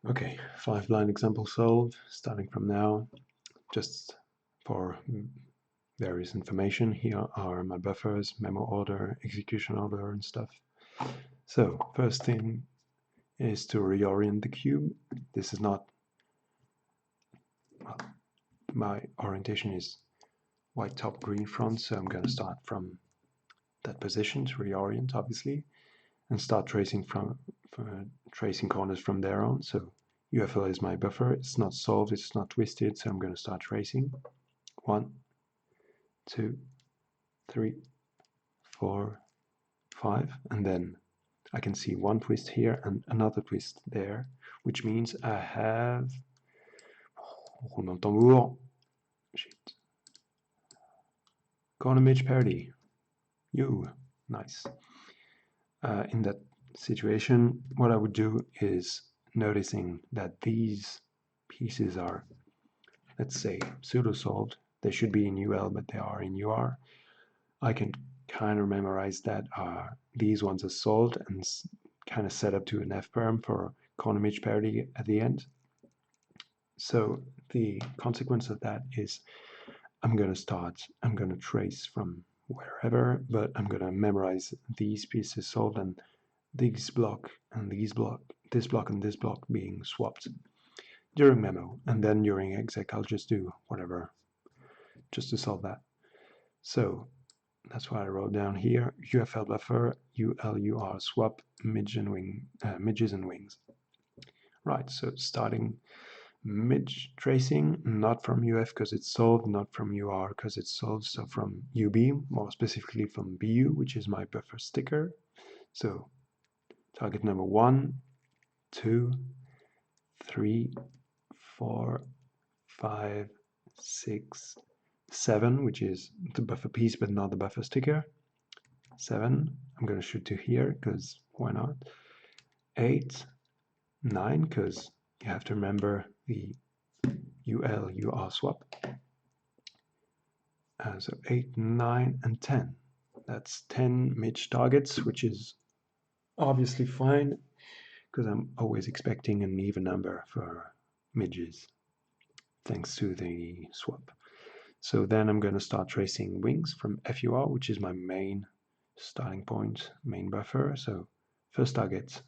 Okay, 5-line example solved, starting from now. Just for various information, here are my buffers, memo order, execution order, and stuff. So, first thing is to reorient the cube. This is not, well, my orientation is white top, green front, so I'm going to start from that position to reorient, obviously, and start tracing tracing corners from there on. So UFL is my buffer. It's not solved, it's not twisted, so I'm going to start tracing. 1, 2, 3, 4, 5, and then I can see one twist here and another twist there, which means I have roulement de tambour. Shit. Corner midge parity. You, nice. In that situation, what I would do is noticing that these pieces are, let's say, pseudo-solved. They should be in UL, but they are in UR. I can kind of memorize that these ones are solved and kind of set up to an F-perm for corner midge parity at the end. So the consequence of that is I'm going to trace from wherever, but I'm going to memorize these pieces solved and this block and this block and this block being swapped during memo, and then during exec I'll just do whatever just to solve that. So that's what I wrote down here. UFL buffer, ULUR swap, midges and wings. Right, so starting midge tracing, not from UF because it's solved, not from UR because it's solved, so from UB, more specifically from BU, which is my buffer sticker. So target number 1, 2, 3, 4, 5, 6, 7, which is the buffer piece but not the buffer sticker. 7, I'm going to shoot to here because why not? 8, 9, because you have to remember the UL UR swap. So 8, 9, and 10. That's 10 midge targets, which is obviously fine because I'm always expecting an even number for midges thanks to the swap. So then I'm going to start tracing wings from FUR, which is my main starting point, main buffer. So first target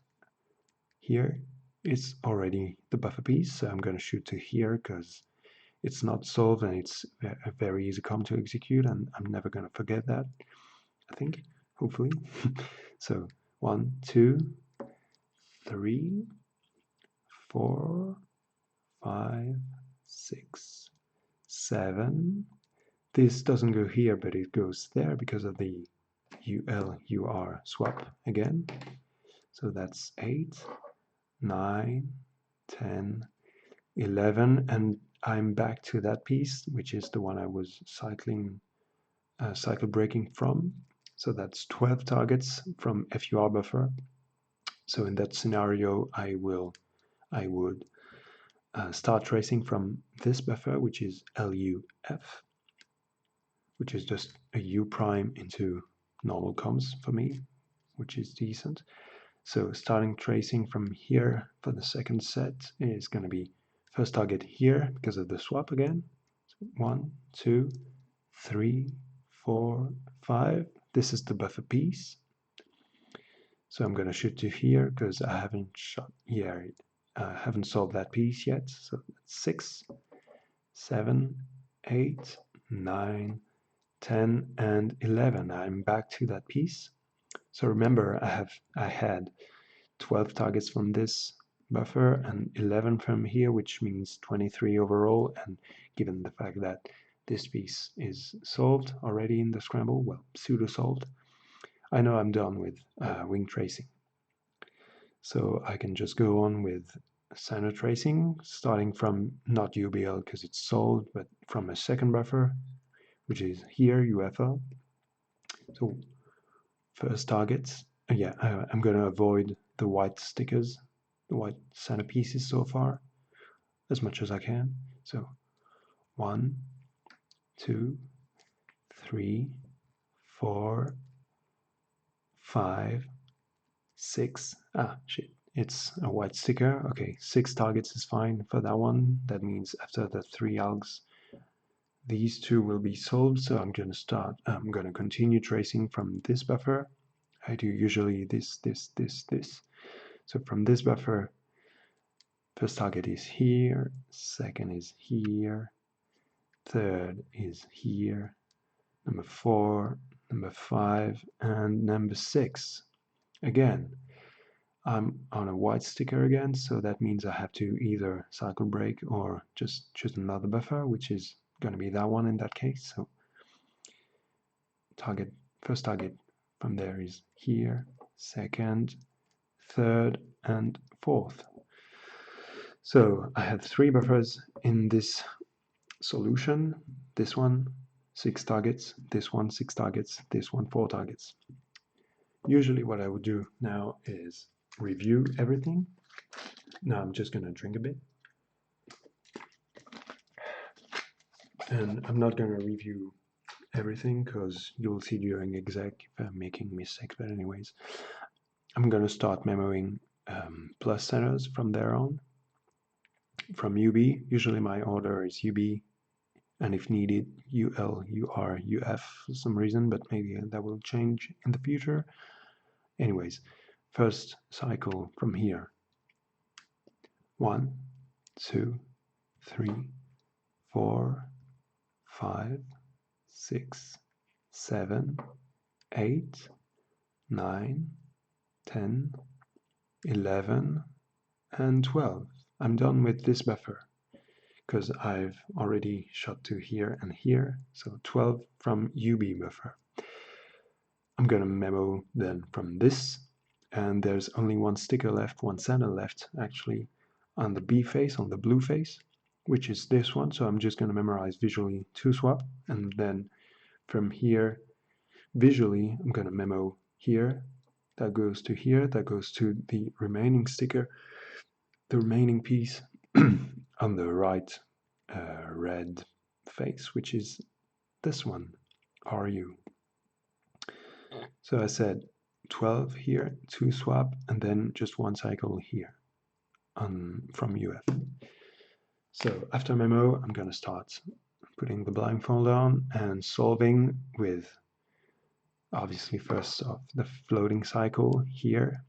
here is already the buffer piece, so I'm going to shoot to here because it's not solved and it's a very easy com to execute, and I'm never going to forget that, I think, hopefully. So 1, 2, 3, 4, 5, 6, 7. This doesn't go here, but it goes there because of the UL-UR swap again. So that's 8, 9, 10, 11, and I'm back to that piece, which is the one I was cycle breaking from. So that's 12 targets from FUR buffer. So in that scenario, I would start tracing from this buffer, which is LUF, which is just a U prime into normal comms for me, which is decent. So starting tracing from here for the second set is going to be first target here because of the swap again. 1, 2, 3, 4, 5. This is the buffer piece. So I'm going to shoot to here because I haven't shot here. I haven't solved that piece yet. So that's 6, 7, 8, 9, 10, and 11. I'm back to that piece. So remember, I had 12 targets from this buffer and 11 from here, which means 23 overall. And given the fact that this piece is solved already in the scramble, well, pseudo-solved, I know I'm done with wing tracing. So I can just go on with center tracing, starting from not UBL because it's solved, but from a second buffer, which is here, UFL. So first targets, I'm going to avoid the white stickers, the white center pieces so far, as much as I can. So 1, 2, 3, 4, 5, 6, it's a white sticker. Okay, 6 targets is fine for that one. That means after the 3 algs, these 2 will be solved. So I'm going to continue tracing from this buffer. I do usually this. So from this buffer, first target is here, second is here, third is here, number 4, number 5, and number 6. Again, I'm on a white sticker again, so that means I have to either cycle break or just choose another buffer, which is going to be that one in that case. So first target from there is here, second, third, and fourth. So I have 3 buffers in this solution. This one, 6 targets, this one, 6 targets, this one, 4 targets. Usually what I would do now is review everything. Now I'm just going to drink a bit. And I'm not going to review everything because you'll see during exec if I'm making mistakes. But anyways, I'm going to start memoing plus centers from there on. From UB, usually my order is UB, and if needed, UL, UR, UF for some reason, but maybe that will change in the future. Anyways, first cycle from here. 1, 2, 3, 4, 5, 6, 7, 8, 9, 10, 11, and 12. I'm done with this buffer because I've already shot to here and here, so 12 from UB buffer. I'm going to memo then from this, and there's only one sticker left, one center left actually on the B face, on the blue face, which is this one. So I'm just going to memorize visually 2 swap, and then from here visually I'm going to memo here, that goes to here, that goes to the remaining sticker, the remaining piece on the right red face, which is this one, RU. So I said 12 here, 2 swap, and then just 1 cycle here from UF. So after memo, I'm going to start putting the blindfold on and solving with, obviously, first off the floating cycle here,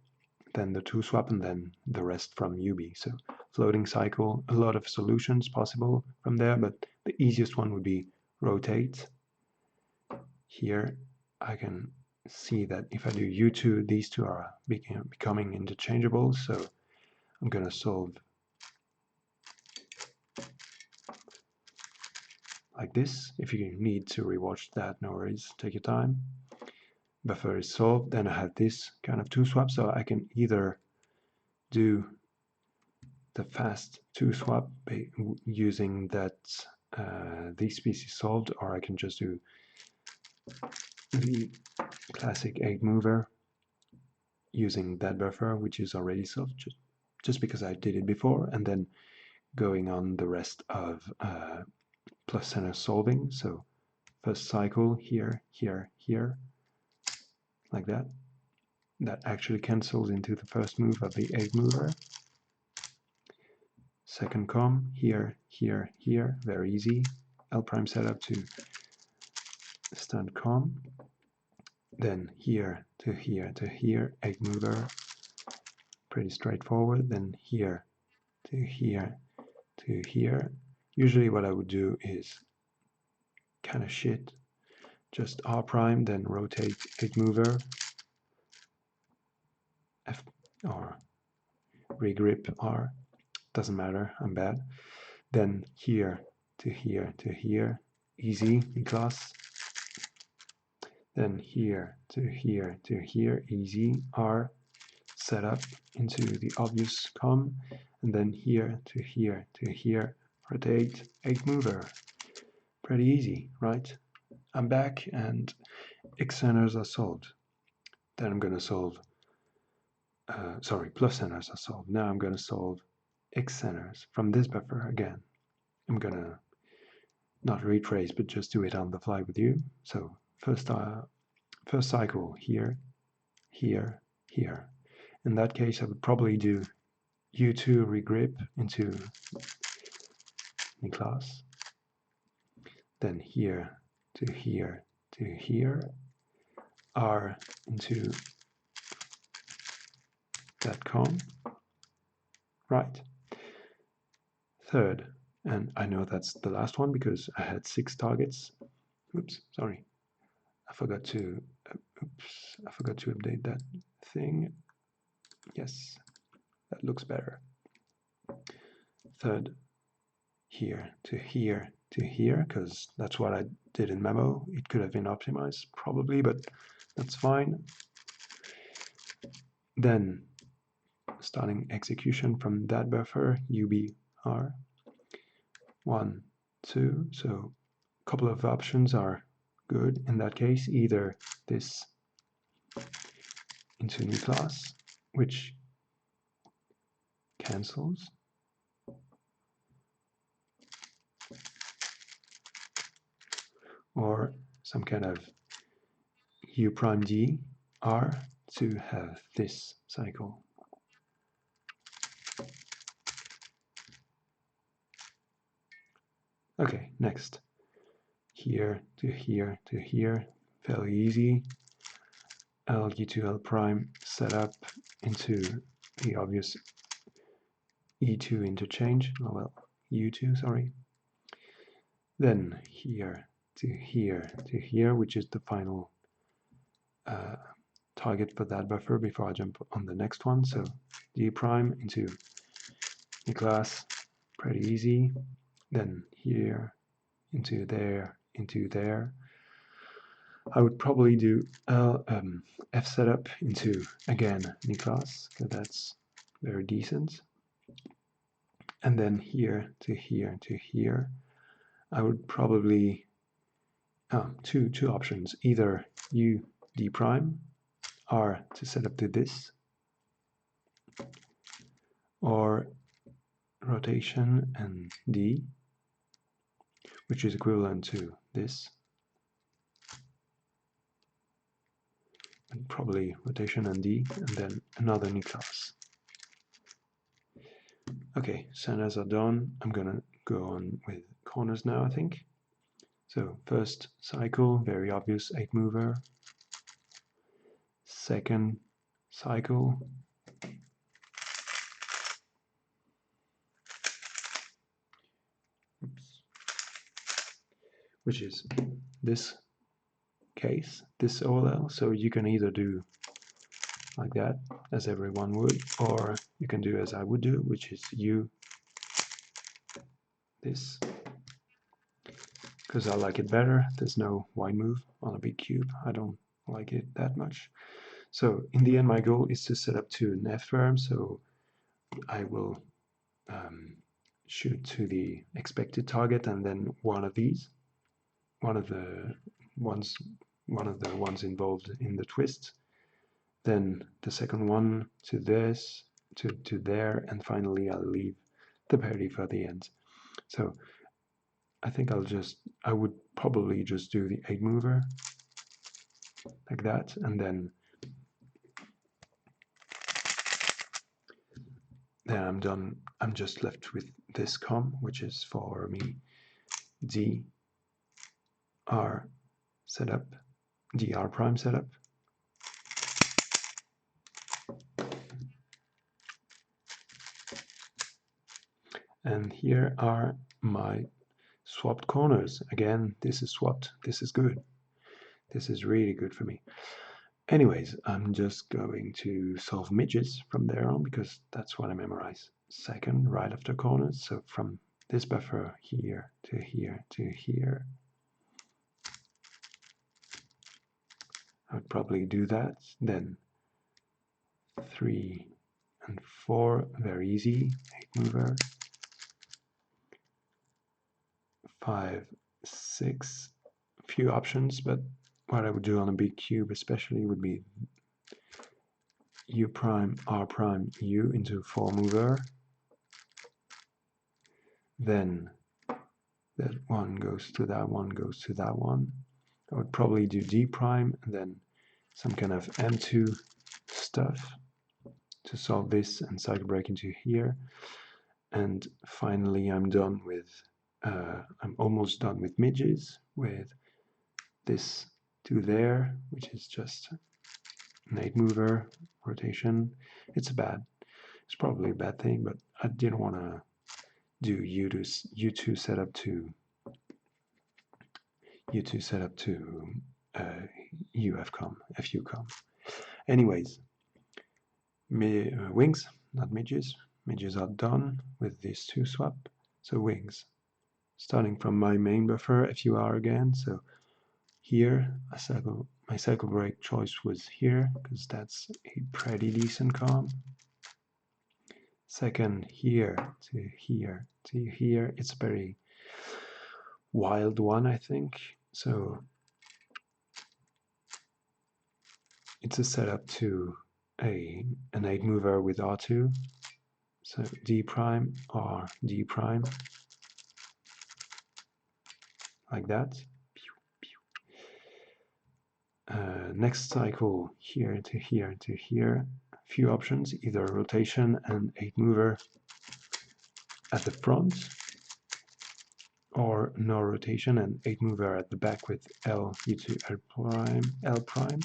then the 2 swap, and then the rest from UB. So floating cycle, a lot of solutions possible from there, but the easiest one would be rotate. Here I can see that if I do U2, these 2 are becoming interchangeable, so I'm going to solve like this. If you need to rewatch that, no worries, take your time. Buffer is solved, then I have this kind of 2 swap, so I can either do the fast 2 swap using that this piece is solved, or I can just do the classic 8 mover using that buffer, which is already solved, just because I did it before, and then going on the rest of plus center solving. So first cycle here, here, here, like that. That actually cancels into the first move of the 8 mover. Second com, here, here, here, very easy. L prime setup to stand com. Then here to here to here, 8 mover, pretty straightforward. Then here to here to here. Usually what I would do is kind of shit, just R prime, then rotate 8 mover, F or regrip R, doesn't matter, I'm bad. Then here to here to here, easy, Niklas. Then here to here to here, easy, R, setup into the obvious com, and then here to here to here, rotate 8 mover. Pretty easy, right? I'm back and X centers are solved. Then I'm going to solve, plus centers are solved. Now I'm going to solve X centers from this buffer again. I'm going to not retrace, but just do it on the fly with you. So first cycle here, here, here. In that case, I would probably do U2 regrip into Niklas, then here to here to here, R into that con, right. Third, and I know that's the last one because I had 6 targets. Oops, sorry. I forgot to update that thing. Yes, that looks better. Third, here to here to here, because that's what I did in Memo. It could have been optimized probably, but that's fine. Then starting execution from that buffer, UBR 1, 2. So a couple of options are good in that case. Either this into Niklas, which cancels, or some kind of U prime D R to have this cycle. Okay, next. Here to here to here, fairly easy. LG2L prime set up into the obvious E2 interchange. Oh well, U2, sorry. Then here to here to here, which is the final target for that buffer before I jump on the next one. So D prime into Niklas, pretty easy. Then here into there into there. I would probably do F setup into, again, Niklas, because that's very decent. And then here to here to here, I would probably, two options, either U D prime, R to set up to this, or rotation and D, which is equivalent to this. And probably rotation and D, and then another Niklas. Okay, centers are done. I'm gonna go on with corners now, I think. So first cycle, very obvious 8 mover. Second cycle, which is this case, this OLL. So you can either do like that, as everyone would, or you can do as I would do, which is U this, because I like it better. There's no wide move on a big cube. I don't like it that much. So in the end, my goal is to set up to an F-firm, so I will shoot to the expected target, and then one of these, one of the ones involved in the twist, then the second one to this, to there, and finally I'll leave the parity for the end. So I think I would probably just do the 8 mover like that, and then I'm done. I'm just left with this com, which is for me D R setup, DR prime setup. And here are my swapped corners. Again, this is swapped. This is good. This is really good for me. Anyways, I'm just going to solve midges from there on because that's what I memorize. Second, right after corners. So from this buffer here to here to here. I would probably do that. Then 3 and 4, very easy. 8 mover. 5, 6, few options, but what I would do on a big cube especially would be U prime, R prime, U into 4 mover. Then that one goes to that one, goes to that one. I would probably do D prime, and then some kind of M2 stuff. to solve this and cycle break into here. And finally, I'm done with, I'm almost done with midges, with this to there, which is just an 8 mover rotation. It's probably a bad thing, but I didn't want to do U2 setup to UFCOM, FUCOM. Anyways, wings, not midges. Midges are done with these two swap. So wings, starting from my main buffer, FUR again. So here, my cycle break choice was here because that's a pretty decent com. Second, here to here to here. It's a very wild one, I think. So it's a setup to an 8 mover with R2. So D prime or D prime, like that. Next cycle, here to here to here. A few options, either rotation and 8 mover at the front, or no rotation and 8 mover at the back with L, U2, L prime.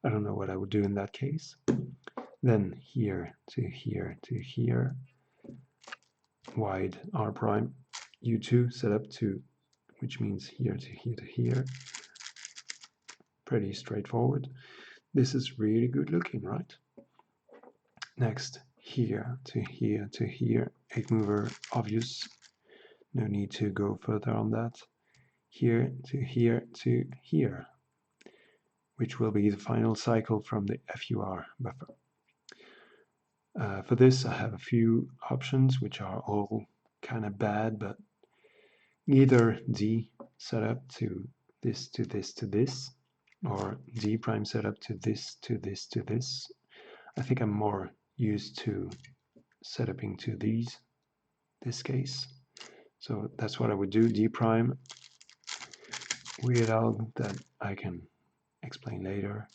I don't know what I would do in that case. Then here to here to here, wide R prime, U2 set up to, which means here to here to here. Pretty straightforward. This is really good looking, right? Next, here to here to here, 8 mover, obvious. No need to go further on that. Here to here to here, which will be the final cycle from the FUR buffer. For this, I have a few options, which are all kind of bad, but either D setup to this to this to this, or D prime setup to this to this to this. I think I'm more used to setuping to this case. So that's what I would do, D prime, weird alg that I can explain later.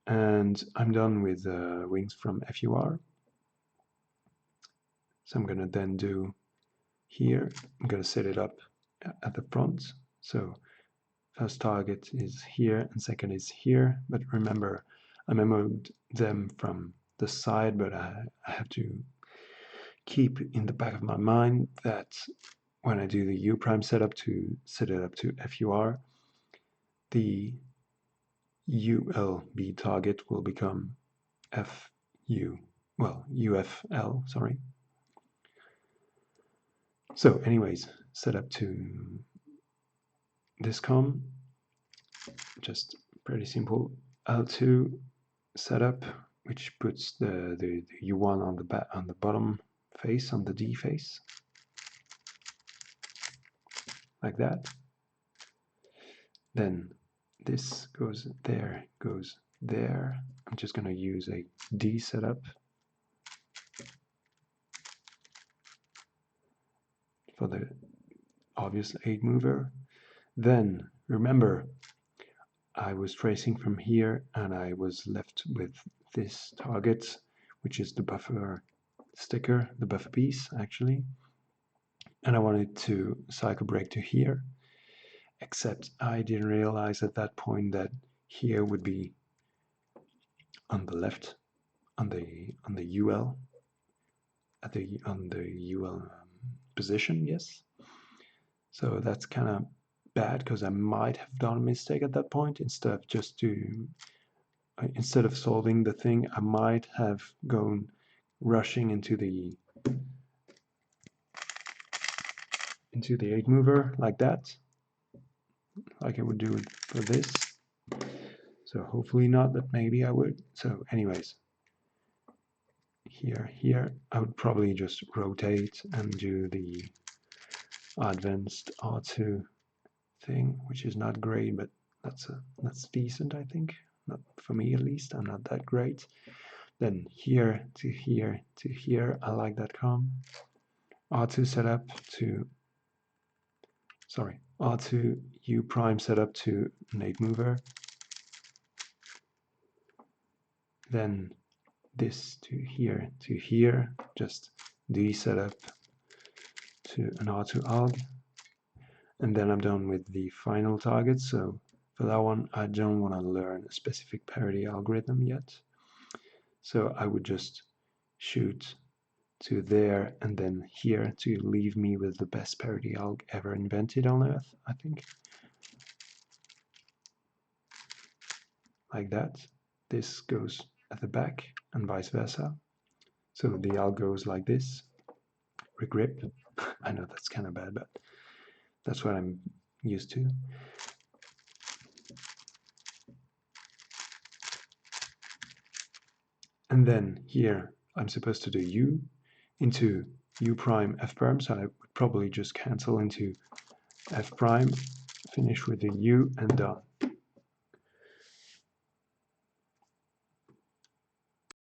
And I'm done with wings from FUR. So I'm going to then do here, I'm going to set it up at the front. So first target is here and second is here. But remember, I memoed them from the side, but I have to keep in the back of my mind that when I do the U prime setup to set it up to FUR, the ULB target will become UFL, sorry. So anyways, set up to this com, just pretty simple L2 setup, which puts the U1 on the bottom face, on the D face, like that. Then this goes there, goes there. I'm just going to use a D setup for the obvious 8 mover. Then remember, I was tracing from here and I was left with this target, which is the buffer sticker, the buffer piece actually. And I wanted to cycle break to here, except I didn't realize at that point that here would be on the left, on the UL, on the UL position, yes. So that's kind of bad because I might have done a mistake at that point. Instead of solving the thing, I might have gone rushing into the 8 mover like that, like I would do it for this. So hopefully not, but maybe I would. So anyways, here, I would probably just rotate and do the advanced R2 thing, which is not great, but that's decent, I think. Not for me at least, I'm not that great. Then here to here to here, I like that com. R2 setup to, sorry, R2 U prime setup to an 8 mover. Then this to here, just D setup to an R2alg, and then I'm done with the final target. So for that one, I don't want to learn a specific parity algorithm yet. So I would just shoot to there and then here to leave me with the best parity alg ever invented on Earth, I think. Like that. This goes at the back and vice versa. So the alg goes like this. Regrip. I know that's kind of bad, but that's what I'm used to. And then here I'm supposed to do U into U prime F prime, so I would probably just cancel into F prime, finish with the U and done.